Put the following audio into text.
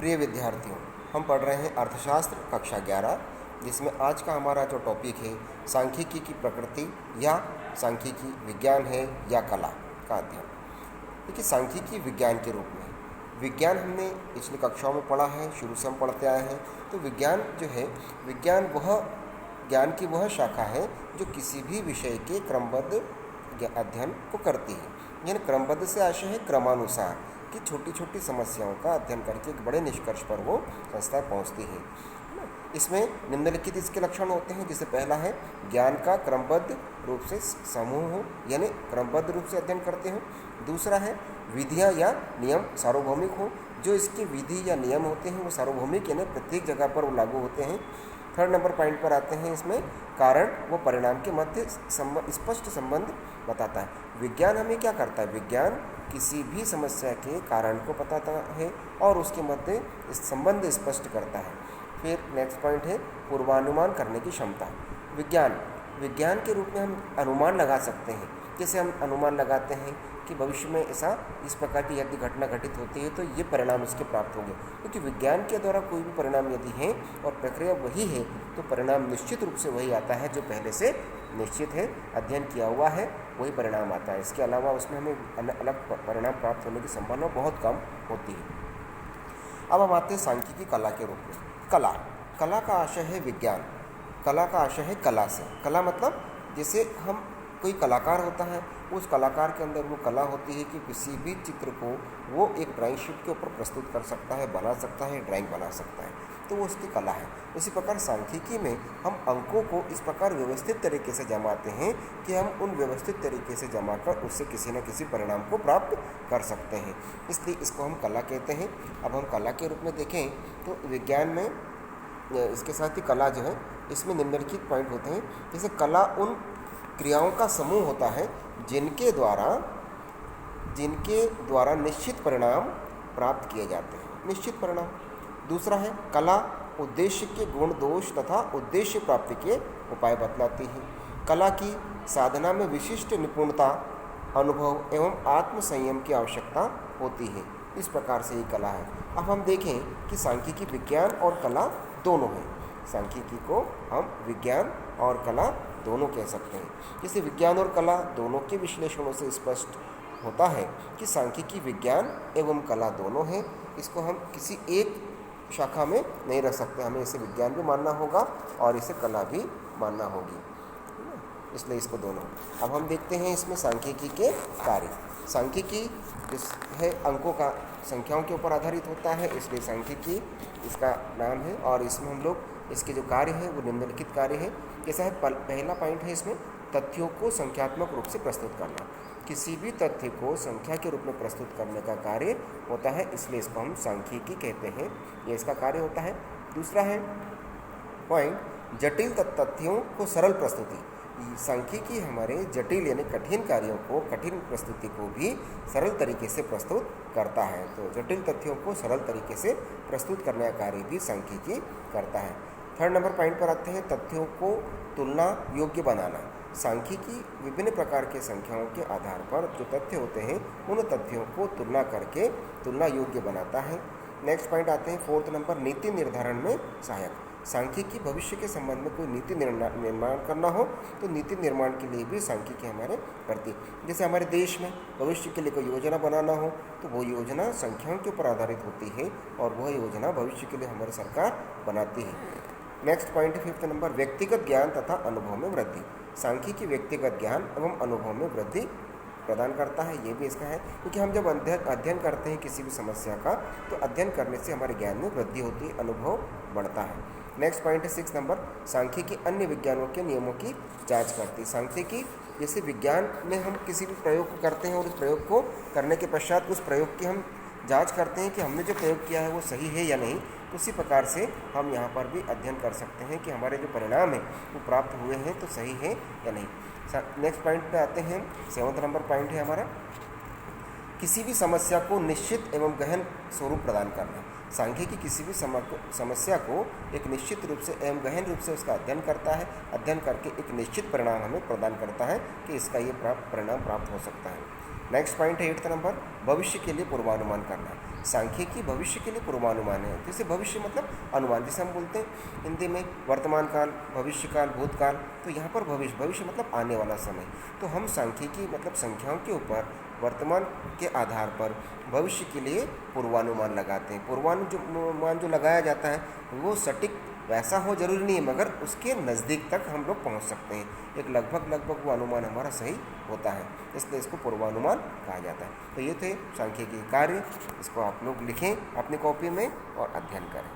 प्रिय विद्यार्थियों, हम पढ़ रहे हैं अर्थशास्त्र कक्षा 11, जिसमें आज का हमारा जो टॉपिक है सांख्यिकी की प्रकृति या सांख्यिकी विज्ञान है या कला का अध्ययन। देखिए, सांख्यिकी विज्ञान के रूप में विज्ञान हमने पिछली कक्षाओं में पढ़ा है, शुरू से हम पढ़ते आए हैं। तो विज्ञान जो है, विज्ञान वह ज्ञान की वह शाखा है जो किसी भी विषय के क्रमबद्ध अध्ययन को करती है। यानी क्रमबद्ध से आशय है क्रमानुसार कि छोटी छोटी समस्याओं का अध्ययन करके एक बड़े निष्कर्ष पर वो संस्था पहुंचती है। इसमें निम्नलिखित इसके लक्षण होते हैं, जिसे पहला है ज्ञान का क्रमबद्ध रूप से समूह हो, यानी क्रमबद्ध रूप से अध्ययन करते हो। दूसरा है विधियां या नियम सार्वभौमिक हो, जो इसकी विधि या नियम होते हैं वो सार्वभौमिक यानी प्रत्येक जगह पर वो लागू होते हैं। थर्ड नंबर पॉइंट पर आते हैं, इसमें कारण व परिणाम के मध्य स्पष्ट संबंध बताता है। विज्ञान हमें क्या करता है? विज्ञान किसी भी समस्या के कारण को बताता है और उसके मध्य संबंध स्पष्ट करता है। फिर नेक्स्ट पॉइंट है पूर्वानुमान करने की क्षमता। विज्ञान के रूप में हम अनुमान लगा सकते हैं। जैसे हम अनुमान लगाते हैं कि भविष्य में ऐसा इस प्रकार की यदि घटना घटित होती है तो ये परिणाम इसके प्राप्त होंगे, क्योंकि विज्ञान के द्वारा कोई भी परिणाम यदि है और प्रक्रिया वही है तो परिणाम निश्चित रूप से वही आता है जो पहले से निश्चित है, अध्ययन किया हुआ है, वही परिणाम आता है। इसके अलावा उसमें हमें अलग परिणाम प्राप्त होने की संभावना बहुत कम होती है। अब हम आते हैं सांख्यिकी कला के रूप में। कला का आशय है विज्ञान, कला का आशय है कला से। कला मतलब जैसे हम कोई कलाकार होता है, उस कलाकार के अंदर वो कला होती है कि किसी भी चित्र को वो एक ड्राइंग शीट के ऊपर प्रस्तुत कर सकता है, बना सकता है, ड्राइंग बना सकता है, तो वो उसकी कला है। उसी प्रकार सांख्यिकी में हम अंकों को इस प्रकार व्यवस्थित तरीके से जमाते हैं कि हम उन व्यवस्थित तरीके से जमा कर उससे किसी न किसी परिणाम को प्राप्त कर सकते हैं, इसलिए इसको हम कला कहते हैं। अब हम कला के रूप में देखें तो विज्ञान में इसके साथ ही कला जो है, इसमें निम्नलिखित पॉइंट होते हैं। जैसे कला उन क्रियाओं का समूह होता है जिनके द्वारा निश्चित परिणाम प्राप्त किए जाते हैं, निश्चित परिणाम। दूसरा है कला उद्देश्य के गुण दोष तथा उद्देश्य प्राप्ति के उपाय बतलाती है। कला की साधना में विशिष्ट निपुणता, अनुभव एवं आत्मसंयम की आवश्यकता होती है। इस प्रकार से ये कला है। अब हम देखें कि सांख्यिकी विज्ञान और कला दोनों हैं। सांख्यिकी को हम विज्ञान और कला दोनों कह सकते हैं। जैसे विज्ञान और कला दोनों के विश्लेषणों से स्पष्ट होता है कि सांख्यिकी विज्ञान एवं कला दोनों हैं। इसको हम किसी एक शाखा में नहीं रख सकते, हमें इसे विज्ञान भी मानना होगा और इसे कला भी मानना होगी, इसलिए इसको दोनों। अब हम देखते हैं इसमें सांख्यिकी के कार्य। सांख्यिकी है अंकों का संख्याओं के ऊपर आधारित होता है, इसलिए सांख्यिकी इसका नाम है। और इसमें हम लोग इसके जो कार्य है वो निम्नलिखित कार्य है। जैसा है पहला पॉइंट है इसमें तथ्यों को संख्यात्मक रूप से प्रस्तुत करना। किसी भी तथ्य को संख्या के रूप में प्रस्तुत करने का कार्य होता है, इसलिए इसको हम सांख्यिकी कहते हैं, ये इसका कार्य होता है। दूसरा है पॉइंट जटिल तथ्यों को सरल प्रस्तुति। सांख्यिकी हमारे जटिल यानी कठिन कार्यों को, कठिन प्रस्तुति को भी सरल तरीके से प्रस्तुत करता है। तो जटिल तथ्यों को सरल तरीके से प्रस्तुत करने का कार्य भी सांख्यिकी करता है। थर्ड नंबर पॉइंट पर आते हैं तथ्यों को तुलना योग्य बनाना। सांख्यिकी विभिन्न प्रकार के संख्याओं के आधार पर जो तथ्य होते हैं उन तथ्यों को तुलना करके तुलना योग्य बनाता है। नेक्स्ट पॉइंट आते हैं फोर्थ नंबर नीति निर्धारण में सहायक। सांख्यिकी भविष्य के संबंध में कोई नीति निर्माण करना हो तो नीति निर्माण के लिए भी सांख्यिकी हमारे करती है। जैसे हमारे देश में भविष्य के लिए कोई योजना बनाना हो तो वो योजना संख्याओं के ऊपर आधारित होती है और वह योजना भविष्य के लिए हमारी सरकार बनाती है। नेक्स्ट पॉइंट है फिफ्थ नंबर व्यक्तिगत ज्ञान तथा अनुभव में वृद्धि। सांख्यिकी व्यक्तिगत ज्ञान एवं अनुभव में वृद्धि प्रदान करता है, ये भी इसका है, क्योंकि हम जब अध्ययन करते हैं किसी भी समस्या का तो अध्ययन करने से हमारे ज्ञान में वृद्धि होती है, अनुभव बढ़ता है। नेक्स्ट पॉइंट है सिक्स नंबर सांख्यिकी अन्य विज्ञानों के नियमों की जांच करती है। सांख्यिकी जैसे विज्ञान में हम किसी भी प्रयोग को करते हैं और उस प्रयोग को करने के पश्चात उस प्रयोग की हम जांच करते हैं कि हमने जो प्रयोग किया है वो सही है या नहीं, उसी प्रकार से हम यहाँ पर भी अध्ययन कर सकते हैं कि हमारे जो परिणाम हैं वो प्राप्त हुए हैं तो सही है या नहीं। नेक्स्ट पॉइंट पे आते हैं, सेवंथ नंबर पॉइंट है हमारा किसी भी समस्या को निश्चित एवं गहन स्वरूप प्रदान करना। सांख्यिकी किसी भी समस्या को एक निश्चित रूप से एवं गहन रूप से उसका अध्ययन करता है, अध्ययन करके एक निश्चित परिणाम हमें प्रदान करता है कि इसका ये परिणाम प्राप्त हो सकता है। नेक्स्ट पॉइंट है 8th नंबर, भविष्य के लिए पूर्वानुमान करना। सांख्यिकी भविष्य के लिए पूर्वानुमान है। जैसे भविष्य मतलब अनुमान, जैसे हम बोलते हैं हिंदी में वर्तमान काल, भविष्य काल, भूतकाल, तो यहाँ पर भविष्य, भविष्य मतलब आने वाला समय। तो हम सांख्यिकी मतलब संख्याओं के ऊपर वर्तमान के आधार पर भविष्य के लिए पूर्वानुमान लगाते हैं। पूर्वानुमान जो लगाया जाता है वो सटीक वैसा हो जरूरी नहीं है, मगर उसके नज़दीक तक हम लोग पहुंच सकते हैं। एक लगभग वो अनुमान हमारा सही होता है, इसलिए इसको पूर्वानुमान कहा जाता है। तो ये थे सांख्यिकी कार्य, इसको आप लोग लिखें अपनी कॉपी में और अध्ययन करें।